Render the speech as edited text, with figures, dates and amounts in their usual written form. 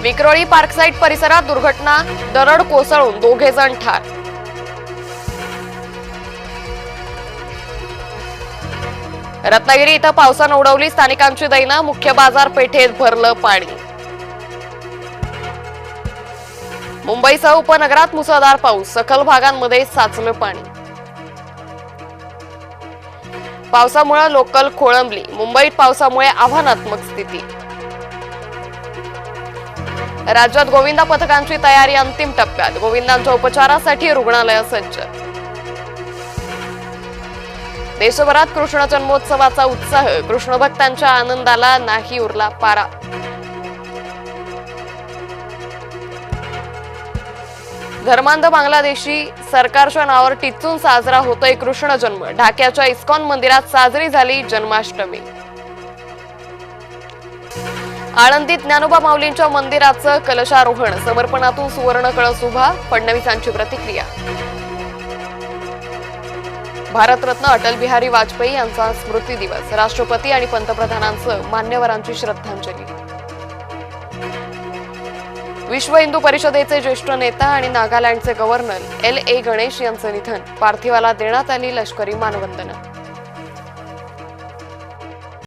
Vikhroli Park Site परिसरात दुर्घटना, दरड कोसळून 2 जण ठार. रत्नागिरी इथं पावसानं उडवली स्थानिकांची दैना, मुख्य बाजारपेठेत भरलं पाणी. मुंबईसह उपनगरात मुसळधार पाऊस, सखल भागांमध्ये साचलं पाणी. पावसामुळे लोकल खोळंबली, मुंबईत पावसामुळे आव्हानात्मक स्थिती. राज्यात गोविंदा पथकांची तयारी अंतिम टप्प्यात, गोविंदांच्या उपचारासाठी रुग्णालय सज्ज. देशभरात कृष्ण जन्मोत्सवाचा उत्साह, कृष्ण भक्तांच्या आनंदाला नाही उरला पारा. धर्मांध बांगलादेशी सरकारच्या नावावर टिच्चून साजरा होतोय कृष्ण जन्म, ढाक्याच्या इस्कॉन मंदिरात साजरी झाली जन्माष्टमी. आळंदीत ज्ञानोबा माऊलींच्या मंदिराचं कलशारोहण, समर्पणातून सुवर्ण कळस उभा, फडणवीसांची प्रतिक्रिया. भारतरत्न अटल बिहारी वाजपेयी यांचा स्मृती दिवस, राष्ट्रपती आणि पंतप्रधानांसह मान्यवरांची श्रद्धांजली. विश्व हिंदू परिषदेचे ज्येष्ठ नेता आणि नागालँडचे गव्हर्नर LA गणेश यांचं निधन, पार्थिवाला देण्यात आली लष्करी मानवंदना.